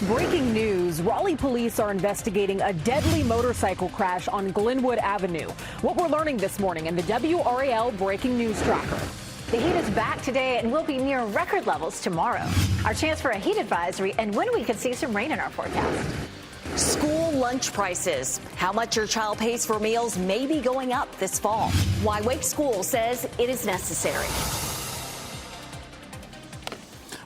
Breaking news, Raleigh police are investigating a deadly motorcycle crash on Glenwood Avenue. What we're learning this morning in the WRAL Breaking News Tracker. The heat is back today and will be near record levels tomorrow. Our chance for a heat advisory and when we could see some rain in our forecast. School lunch prices. How much your child pays for meals may be going up this fall. Why Wake School says it is necessary.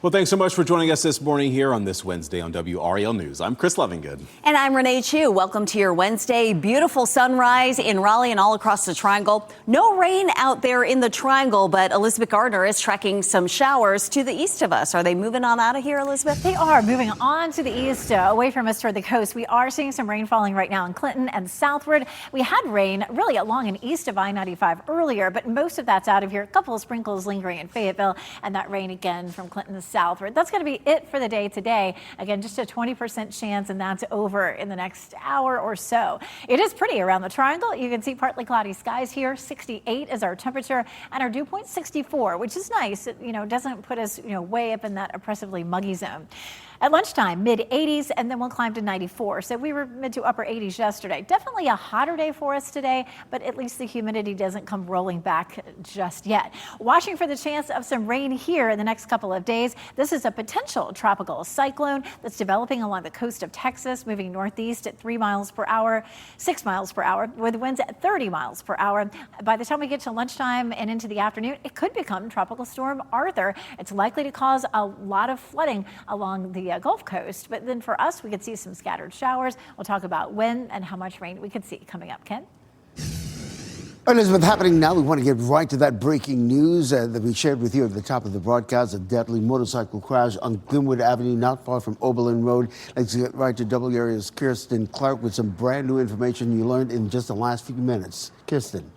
Well, thanks so much for joining us this morning here on this Wednesday on WRAL News. I'm Chris Levingood. And I'm Renee Chu. Welcome to your Wednesday. Beautiful sunrise in Raleigh and all across the Triangle. No rain out there in the Triangle, but Elizabeth Gardner is tracking some showers to the east of us. Are they moving on out of here, Elizabeth? They are moving on to the east, away from us toward the coast. We are seeing some rain falling right now in Clinton and southward. We had rain really along and east of I-95 earlier, but most of that's out of here. A couple of sprinkles lingering in Fayetteville, and that rain again from Clinton southward. That's going to be it for the day today. Again, just a 20% chance, and that's over in the next hour or so. It is pretty around the Triangle. You can see partly cloudy skies here. 68 is our temperature, and our dew point 64, which is nice. It, doesn't put us, way up in that oppressively muggy zone. At lunchtime, mid 80s, and then we'll climb to 94. So we were mid to upper 80s yesterday. Definitely a hotter day for us today, but at least the humidity doesn't come rolling back just yet. Watching for the chance of some rain here in the next couple of days. This is a potential tropical cyclone that's developing along the coast of Texas, moving northeast at 3 miles per hour, 6 miles per hour, with winds at 30 miles per hour. By the time we get to lunchtime and into the afternoon, it could become Tropical Storm Arthur. It's likely to cause a lot of flooding along the Gulf Coast, but then for us, we could see some scattered showers. We'll talk about when and how much rain we could see coming up. Ken? Elizabeth, happening now, we want to get right to that breaking news that we shared with you at the top of the broadcast. A deadly motorcycle crash on Glenwood Avenue, not far from Oberlin Road. Let's get right to WRAL's Kirsten Clark with some brand new information you learned in just the last few minutes. Kirsten.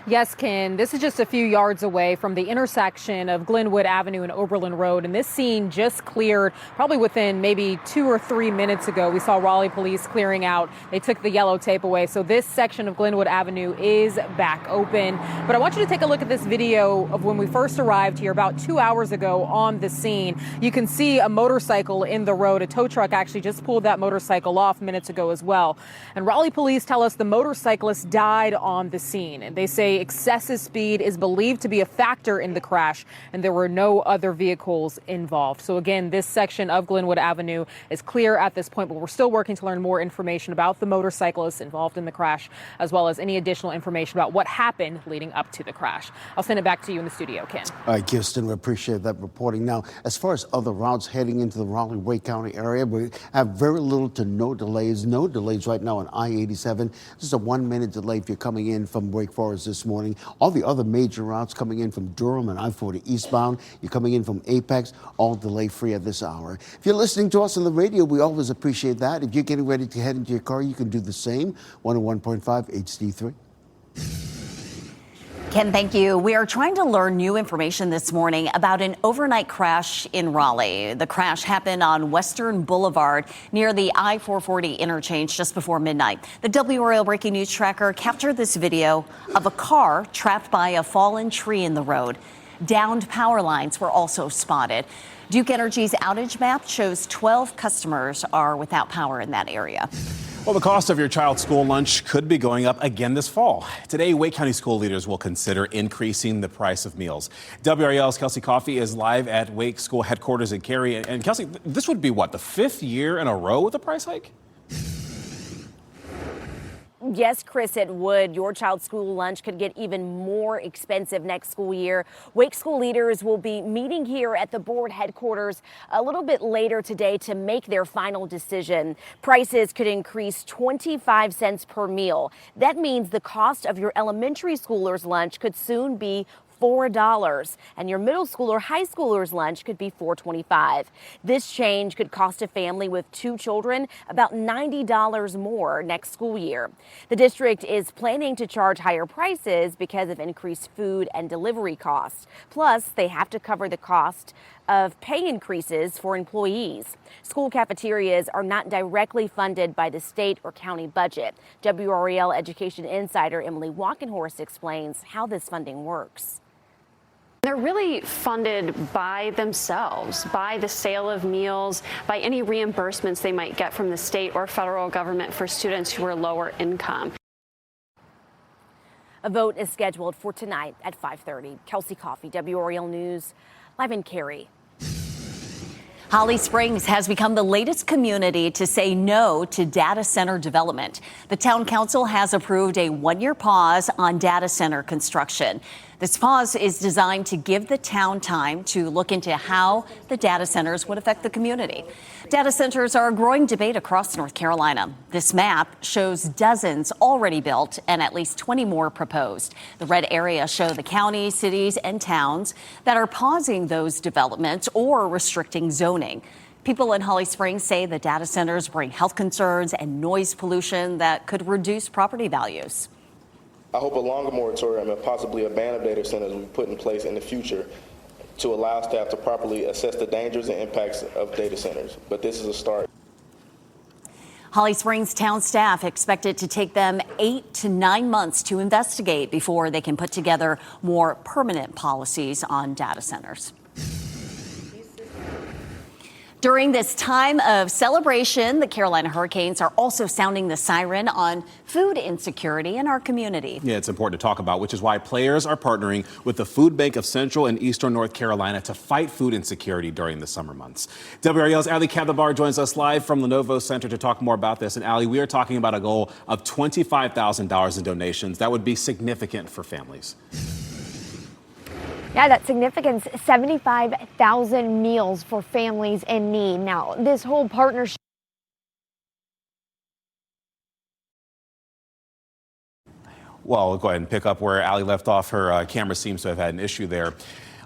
Yes, Ken, this is just a few yards away from the intersection of Glenwood Avenue and Oberlin Road, and this scene just cleared probably within maybe 2 or 3 minutes ago. We saw Raleigh police clearing out. They took the yellow tape away, so this section of Glenwood Avenue is back open. But I want you to take a look at this video of when we first arrived here about 2 hours ago on the scene. You can see a motorcycle in the road. A tow truck actually just pulled that motorcycle off minutes ago as well. And Raleigh police tell us the motorcyclist died on the scene, and they say excessive speed is believed to be a factor in the crash, and there were no other vehicles involved. So again, this section of Glenwood Avenue is clear at this point, but we're still working to learn more information about the motorcyclists involved in the crash, as well as any additional information about what happened leading up to the crash. I'll send it back to you in the studio, Ken. All right, Kirsten, we appreciate that reporting. Now, as far as other routes heading into the Raleigh-Wake County area, we have very little to no delays. No delays right now on I-87. Just a 1-minute delay if you're coming in from Wake Forest this morning. All the other major routes coming in from Durham and I-40 eastbound, you're coming in from Apex, all delay-free at this hour. If you're listening to us on the radio, we always appreciate that. If you're getting ready to head into your car, you can do the same. 101.5 HD3. Ken, thank you. We are trying to learn new information this morning about an overnight crash in Raleigh. The crash happened on Western Boulevard near the I-440 interchange just before midnight. The WRAL Breaking News Tracker captured this video of a car trapped by a fallen tree in the road. Downed power lines were also spotted. Duke Energy's outage map shows 12 customers are without power in that area. Well, the cost of your child's school lunch could be going up again this fall. Today, Wake County school leaders will consider increasing the price of meals. WRAL's Kelsey Coffey is live at Wake School headquarters in Cary. And Kelsey, this would be what, the 5th year in a row with a price hike? Yes, Chris, it would. Your child's school lunch could get even more expensive next school year. Wake school leaders will be meeting here at the board headquarters a little bit later today to make their final decision. Prices could increase 25 cents per meal. That means the cost of your elementary schooler's lunch could soon be $4, and your middle school or high schooler's lunch could be $4.25. This change could cost a family with 2 children about $90 more next school year. The district is planning to charge higher prices because of increased food and delivery costs. Plus, they have to cover the cost of pay increases for employees. School cafeterias are not directly funded by the state or county budget. WRAL Education Insider Emily Walkenhorst explains how this funding works. They're really funded by themselves, by the sale of meals, by any reimbursements they might get from the state or federal government for students who are lower income. A vote is scheduled for tonight at 5:30. Kelsey Coffey, WRAL News, live in Cary. Holly Springs has become the latest community to say no to data center development. The town council has approved a one-year pause on data center construction. This pause is designed to give the town time to look into how the data centers would affect the community. Data centers are a growing debate across North Carolina. This map shows dozens already built and at least 20 more proposed. The red areas show the counties, cities, and towns that are pausing those developments or restricting zoning. People in Holly Springs say the data centers bring health concerns and noise pollution that could reduce property values. I hope a longer moratorium and possibly a ban of data centers will be put in place in the future to allow staff to properly assess the dangers and impacts of data centers. But this is a start. Holly Springs town staff expect it to take them 8 to 9 months to investigate before they can put together more permanent policies on data centers. During this time of celebration, the Carolina Hurricanes are also sounding the siren on food insecurity in our community. Yeah, it's important to talk about, which is why players are partnering with the Food Bank of Central and Eastern North Carolina to fight food insecurity during the summer months. WRAL's Ali Kadabar joins us live from Lenovo Center to talk more about this. And Ali, we are talking about a goal of $25,000 in donations. That would be significant for families. Yeah, that's significant. 75,000 meals for families in need. Now, this whole partnership. Well, we'll go ahead and pick up where Ali left off. Her camera seems to have had an issue there.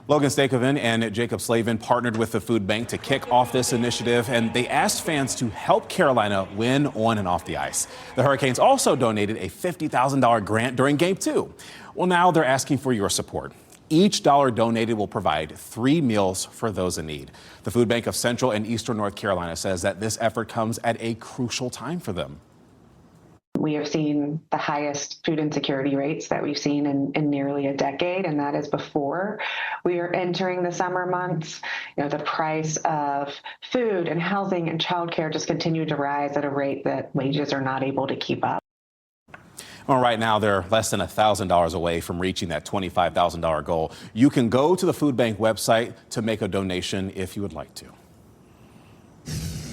Logan Stakoven and Jacob Slavin partnered with the Food Bank to kick off this initiative, and they asked fans to help Carolina win on and off the ice. The Hurricanes also donated a $50,000 grant during Game 2. Well, now they're asking for your support. Each dollar donated will provide 3 meals for those in need. The Food Bank of Central and Eastern North Carolina says that this effort comes at a crucial time for them. We have seen the highest food insecurity rates that we've seen in nearly a decade, and that is before we are entering the summer months. You know, the price of food and housing and childcare just continue to rise at a rate that wages are not able to keep up. Well, right now, they're less than $1,000 away from reaching that $25,000 goal. You can go to the Food Bank website to make a donation if you would like to.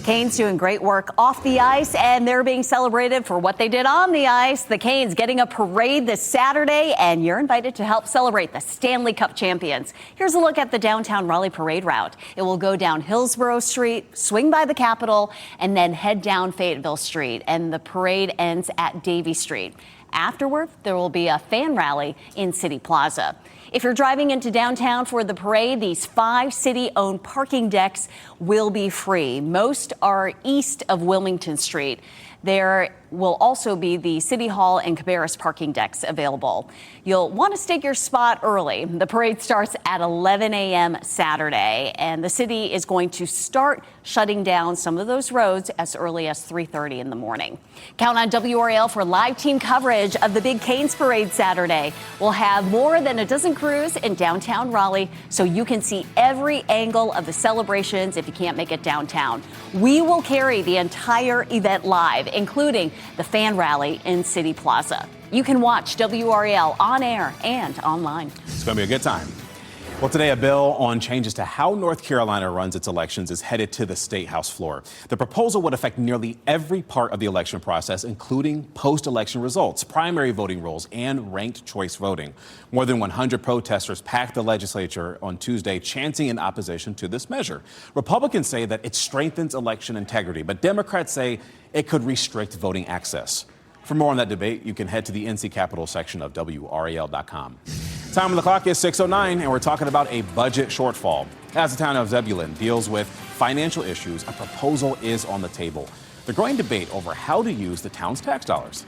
Canes doing great work off the ice, and they're being celebrated for what they did on the ice. The Canes getting a parade this Saturday, and you're invited to help celebrate the Stanley Cup champions. Here's a look at the downtown Raleigh parade route. It will go down Hillsborough Street, swing by the Capitol, and then head down Fayetteville Street. And the parade ends at Davie Street. Afterward, there will be a fan rally in City Plaza. If you're driving into downtown for the parade, these 5 city-owned parking decks will be free. Most are east of Wilmington Street. There will also be the City Hall and Cabarrus parking decks available. You'll want to stake your spot early. The parade starts at 11 a.m. Saturday, and the city is going to start shutting down some of those roads as early as 3:30 in the morning. Count on WRAL for live team coverage of the Big Canes Parade Saturday. We'll have more than a dozen crews in downtown Raleigh, so you can see every angle of the celebrations if you can't make it downtown. We will carry the entire event live, including the fan rally in City Plaza. You can watch WRAL on air and online. It's going to be a good time. Well, today, a bill on changes to how North Carolina runs its elections is headed to the State House floor. The proposal would affect nearly every part of the election process, including post-election results, primary voting rules, and ranked choice voting. More than 100 protesters packed the legislature on Tuesday, chanting in opposition to this measure. Republicans say that it strengthens election integrity, but Democrats say it could restrict voting access. For more on that debate, you can head to the NC Capitol section of WRAL.com. Time on the clock is 6:09, and we're talking about a budget shortfall. As the town of Zebulon deals with financial issues, a proposal is on the table. The growing debate over how to use the town's tax dollars.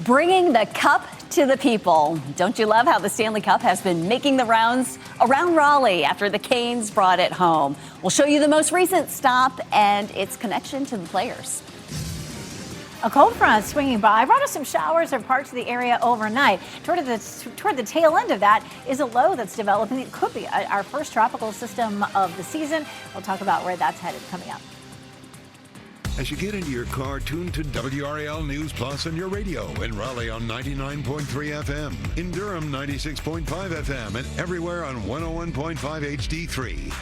Bringing the cup to the people. Don't you love how the Stanley Cup has been making the rounds around Raleigh after the Canes brought it home? We'll show you the most recent stop and its connection to the players. A cold front swinging by brought us some showers in parts of the area overnight. Toward the tail end of that is a low that's developing. It could be our first tropical system of the season. We'll talk about where that's headed coming up. As you get into your car, tune to WRAL News Plus on your radio. In Raleigh on 99.3 FM. In Durham, 96.5 FM. And everywhere on 101.5 HD3.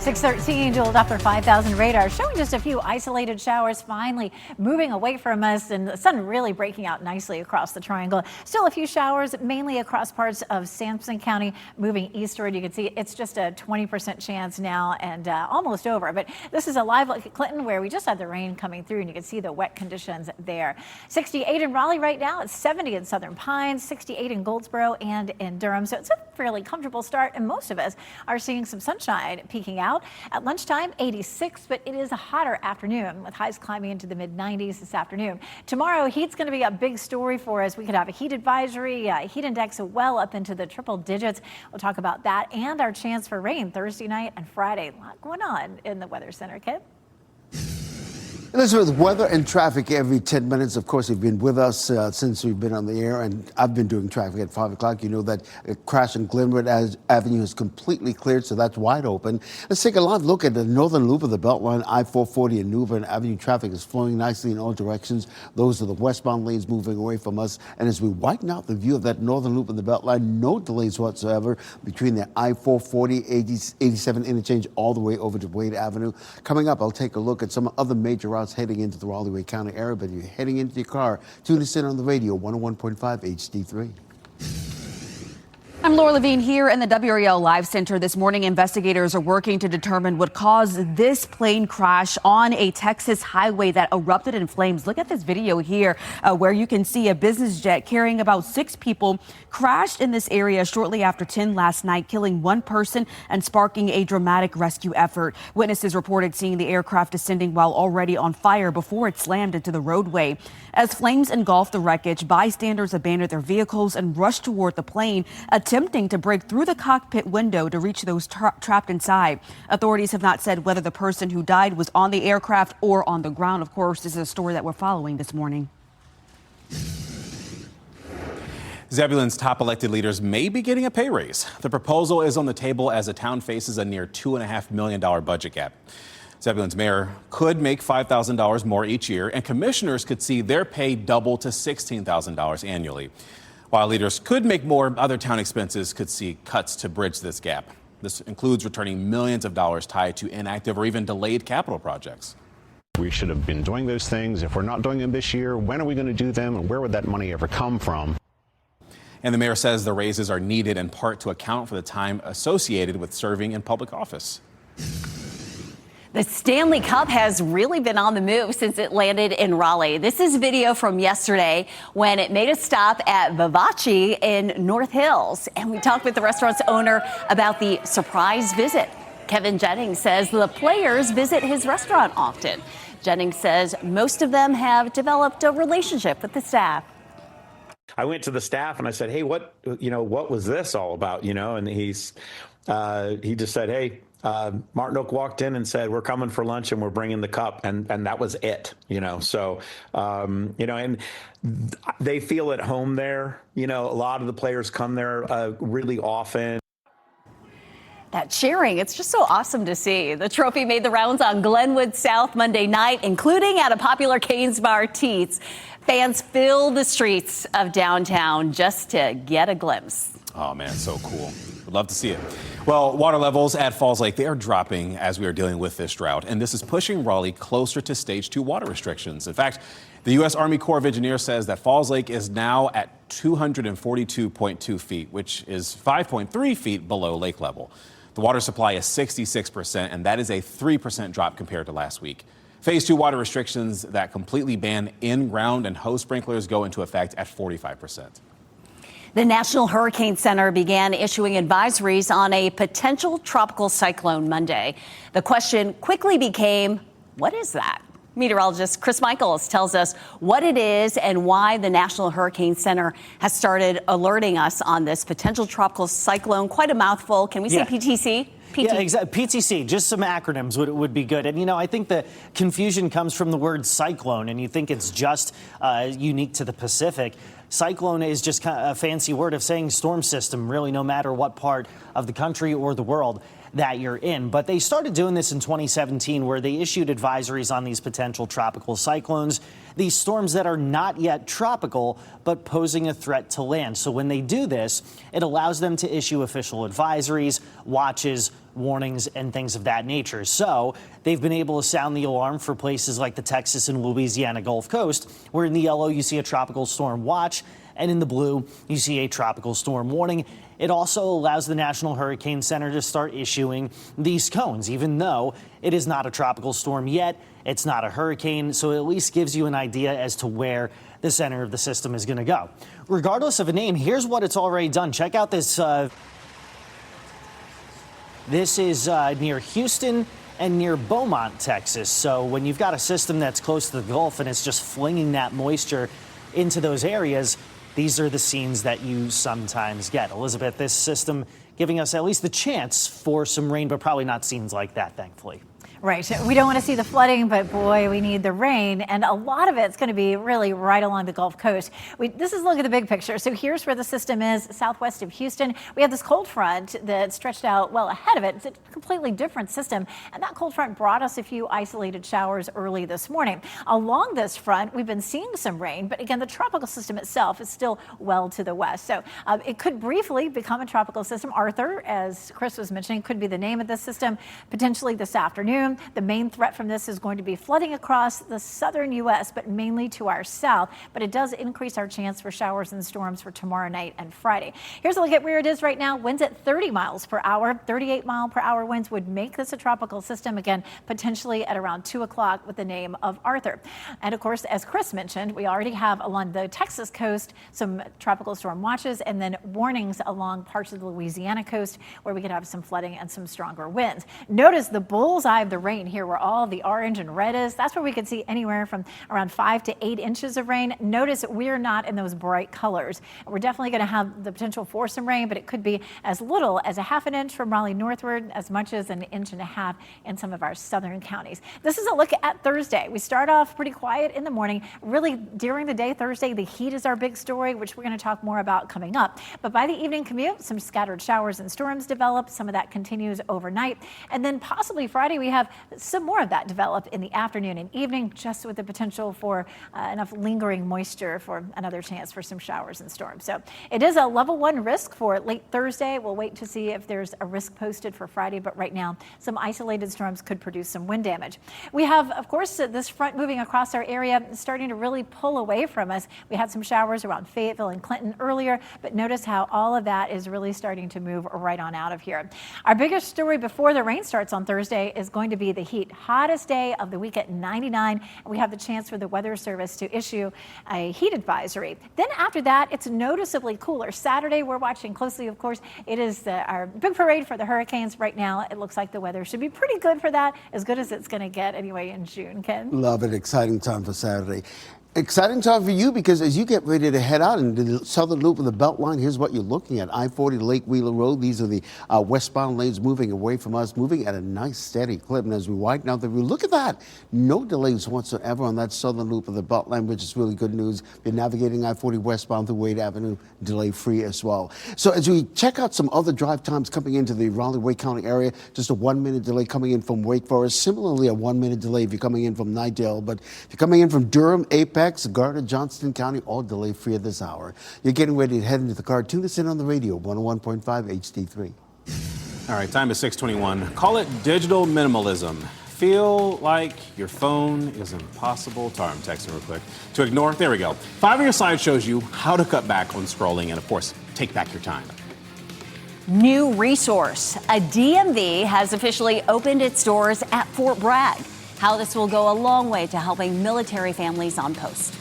613 dual Doppler 5000 radar showing just a few isolated showers finally moving away from us, and the sun really breaking out nicely across the triangle. Still a few showers mainly across parts of Sampson County moving eastward. You can see it's just a 20% chance now and almost over. But this is a live look at Clinton where we just had the rain coming through and you can see the wet conditions there. 68 in Raleigh right now. It's 70 in Southern Pines, 68 in Goldsboro and in Durham. So it's a fairly comfortable start, and most of us are seeing some sunshine peeking out. At lunchtime, 86, but it is a hotter afternoon with highs climbing into the mid-90s this afternoon. Tomorrow, heat's going to be a big story for us. We could have a heat advisory, heat index well up into the triple digits. We'll talk about that and our chance for rain Thursday night and Friday. A lot going on in the Weather Center, Kit. Elizabeth, weather and traffic every 10 minutes. Of course, you've been with us since we've been on the air, and I've been doing traffic at 5 o'clock. You know that a crash in Glenwood Avenue is completely cleared, so that's wide open. Let's take a live look at the northern loop of the Beltline. I-440 and New Bern Avenue traffic is flowing nicely in all directions. Those are the westbound lanes moving away from us. And as we widen out the view of that northern loop of the Beltline, no delays whatsoever between the I-440, 87 interchange all the way over to Wade Avenue. Coming up, I'll take a look at some other major routes heading into the Raleigh-Wade County area, but if you're heading into your car, tune us in on the radio, 101.5 HD3. I'm Laura Levine here in the WRAL Live Center. This morning, investigators are working to determine what caused this plane crash on a Texas highway that erupted in flames. Look at this video here where you can see a business jet carrying about 6 people crashed in this area shortly after 10 last night, killing 1 person and sparking a dramatic rescue effort. Witnesses reported seeing the aircraft descending while already on fire before it slammed into the roadway. As flames engulfed the wreckage, bystanders abandoned their vehicles and rushed toward the plane, attempting to break through the cockpit window to reach those trapped inside. Authorities have not said whether the person who died was on the aircraft or on the ground. Of course, this is a story that we're following this morning. Zebulon's top elected leaders may be getting a pay raise. The proposal is on the table as the town faces a near $2.5 million budget gap. Zebulon's mayor could make $5,000 more each year, and commissioners could see their pay double to $16,000 annually. While leaders could make more, other town expenses could see cuts to bridge this gap. This includes returning millions of dollars tied to inactive or even delayed capital projects. We should have been doing those things. If we're not doing them this year, when are we going to do them, and where would that money ever come from? And the mayor says the raises are needed in part to account for the time associated with serving in public office. The Stanley Cup has really been on the move since it landed in Raleigh. This is video from yesterday when it made a stop at Vivace in North Hills. And we talked with the restaurant's owner about the surprise visit. Kevin Jennings says the players visit his restaurant often. Jennings says most of them have developed a relationship with the staff. I went to the staff and I said, hey, what was this all about? And he just said, hey, Martin Oak walked in and said, we're coming for lunch and we're bringing the cup. And that was it, So, and they feel at home there. A lot of the players come there really often. That cheering, it's just so awesome to see. The trophy made the rounds on Glenwood South Monday night, including at a popular Cane's Bar Teats. Fans filled the streets of downtown just to get a glimpse. Oh, man, so cool. Would love to see it. Well, water levels at Falls Lake, they are dropping as we are dealing with this drought, and this is pushing Raleigh closer to stage 2 water restrictions. In fact, the U.S. Army Corps of Engineers says that Falls Lake is now at 242.2 feet, which is 5.3 feet below lake level. The water supply is 66%, and that is a 3% drop compared to last week. Phase 2 water restrictions that completely ban in-ground and hose sprinklers go into effect at 45%. The National Hurricane Center began issuing advisories on a potential tropical cyclone Monday. The question quickly became, what is that? Meteorologist Chris Michaels tells us what it is and why the National Hurricane Center has started alerting us on this potential tropical cyclone. Quite a mouthful. Can we say PTC? Yeah, exactly. PTC, just some acronyms would be good. And, I think the confusion comes from the word cyclone, and you think it's just unique to the Pacific. Cyclone is just kind of a fancy word of saying storm system, really, no matter what part of the country or the world that you're in. But they started doing this in 2017, where they issued advisories on these potential tropical cyclones, these storms that are not yet tropical, but posing a threat to land. So when they do this, it allows them to issue official advisories, watches, warnings, and things of that nature. So they've been able to sound the alarm for places like the Texas and Louisiana Gulf Coast, where in the yellow you see a tropical storm watch, and in the blue you see a tropical storm warning. It also allows the National Hurricane Center to start issuing these cones, even though it is not a tropical storm yet. It's not a hurricane, so it at least gives you an idea as to where the center of the system is going to go. Regardless of a name, here's what it's already done. Check out this. This is near Houston and near Beaumont, Texas. So when you've got a system that's close to the Gulf and it's just flinging that moisture into those areas, these are the scenes that you sometimes get. Elizabeth, this system giving us at least the chance for some rain, but probably not scenes like that, thankfully. Right. We don't want to see the flooding, but boy, we need the rain. And a lot of it's going to be really right along the Gulf Coast. This is look at the big picture. So here's where the system is southwest of Houston. We have this cold front that stretched out well ahead of it. It's a completely different system. And that cold front brought us a few isolated showers early this morning. Along this front, we've been seeing some rain. But again, the tropical system itself is still well to the west. So it could briefly become a tropical system. Arthur, as Chris was mentioning, could be the name of this system potentially this afternoon. The main threat from this is going to be flooding across the southern U.S., but mainly to our south. But it does increase our chance for showers and storms for tomorrow night and Friday. Here's a look at where it is right now. Winds at 30 miles per hour. 38-mile-per-hour winds would make this a tropical system, again, potentially at around 2 o'clock with the name of Arthur. And, of course, as Chris mentioned, we already have along the Texas coast some tropical storm watches and then warnings along parts of the Louisiana coast where we could have some flooding and some stronger winds. Notice the bullseye of the rain here where all the orange and red is. That's where we could see anywhere from around 5 to 8 inches of rain. Notice we're not in those bright colors. We're definitely going to have the potential for some rain, but it could be as little as a half an inch from Raleigh northward, as much as an inch and a half in some of our southern counties. This is a look at Thursday. We start off pretty quiet in the morning. Really, during the day, Thursday, the heat is our big story, which we're going to talk more about coming up. But by the evening commute, some scattered showers and storms develop. Some of that continues overnight. And then possibly Friday, we have some more of that develop in the afternoon and evening, just with the potential for enough lingering moisture for another chance for some showers and storms. So it is a level 1 risk for late Thursday. We'll wait to see if there's a risk posted for Friday, but right now some isolated storms could produce some wind damage. We have, of course, this front moving across our area, starting to really pull away from us. We had some showers around Fayetteville and Clinton earlier, but notice how all of that is really starting to move right on out of here. Our biggest story before the rain starts on Thursday is going to be the heat. Hottest day of the week at 99. And we have the chance for the Weather Service to issue a heat advisory. Then after that, it's noticeably cooler. Saturday, we're watching closely, of course. It is our big parade for the hurricanes right now. It looks like the weather should be pretty good for that, as good as it's going to get anyway in June, Ken. Love it. Exciting time for Saturday. Exciting time for you because as you get ready to head out into the southern loop of the Beltline, here's what you're looking at. I-40 Lake Wheeler Road. These are the westbound lanes moving away from us, moving at a nice steady clip. And as we widen out the route, look at that. No delays whatsoever on that southern loop of the Beltline, which is really good news. You're navigating I-40 westbound through Wade Avenue, delay-free as well. So as we check out some other drive times coming into the Raleigh-Wake County area, just a 1-minute delay coming in from Wake Forest. Similarly, a 1-minute delay if you're coming in from Nidale. But if you're coming in from Durham, Apex, Garda, Johnston County, all delay free at this hour. You're getting ready to head into the car. Tune us in on the radio, 101.5 HD3. All right, time is 6:21. Call it digital minimalism. Feel like your phone is impossible. Sorry, I'm texting real quick. To ignore, there we go. 5 on your slide shows you how to cut back on scrolling and, of course, take back your time. New resource. A DMV has officially opened its doors at Fort Bragg. How this will go a long way to helping military families on post.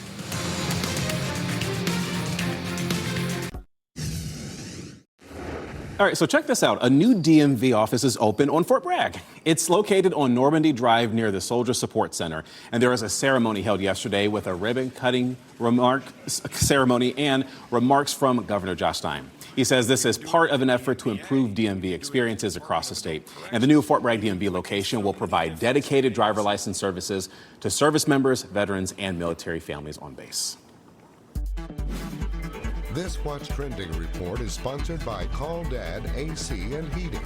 All right, so check this out. A new DMV office is open on Fort Bragg. It's located on Normandy Drive near the Soldier Support Center. And there was a ceremony held yesterday with a ribbon-cutting ceremony and remarks from Governor Josh Stein. He says this is part of an effort to improve DMV experiences across the state. And the new Fort Bragg DMV location will provide dedicated driver license services to service members, veterans, and military families on base. This What's Trending report is sponsored by Call Dad AC and Heating.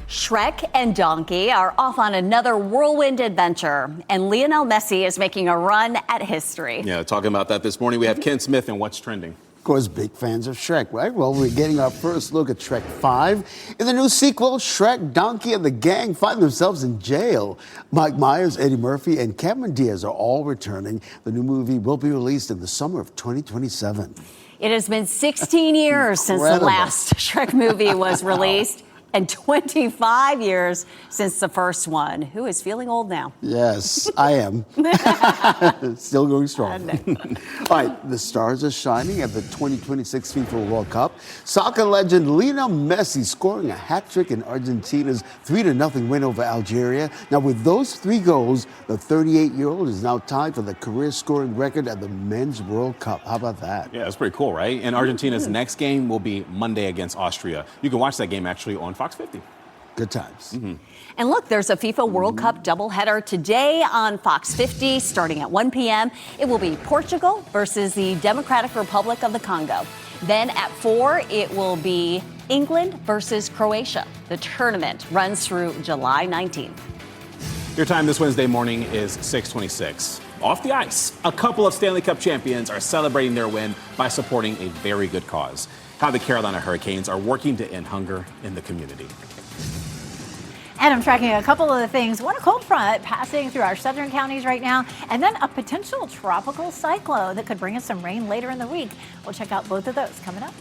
Shrek and Donkey are off on another whirlwind adventure, and Lionel Messi is making a run at history. Yeah, talking about that this morning, we have Ken Smith and What's Trending. Of course, big fans of Shrek, right? Well, we're getting our first look at Shrek 5. In the new sequel, Shrek, Donkey, and the gang find themselves in jail. Mike Myers, Eddie Murphy, and Cameron Diaz are all returning. The new movie will be released in the summer of 2027. It has been 16 years since the last Shrek movie was released. And 25 years since the first one. Who is feeling old now? Yes, I am. Still going strong. All right, the stars are shining at the 2026 FIFA World Cup. Soccer legend Lionel Messi scoring a hat trick in Argentina's 3-0 win over Algeria. Now, with those 3 goals, the 38-year-old is now tied for the career scoring record at the Men's World Cup. How about that? Yeah, that's pretty cool, right? And Argentina's next game will be Monday against Austria. You can watch that game actually on Fox 50. Good times. And look, there's a FIFA World Cup doubleheader today on Fox 50 starting at 1 p.m. It will be Portugal versus the Democratic Republic of the Congo. Then at 4, it will be England versus Croatia. The tournament runs through July 19th. Your time this Wednesday morning is 6:26. Off the ice, a couple of Stanley Cup champions are celebrating their win by supporting a very good cause. How the Carolina Hurricanes are working to end hunger in the community. And I'm tracking a couple of the things. One, a cold front passing through our southern counties right now, and then a potential tropical cyclone that could bring us some rain later in the week. We'll check out both of those coming up.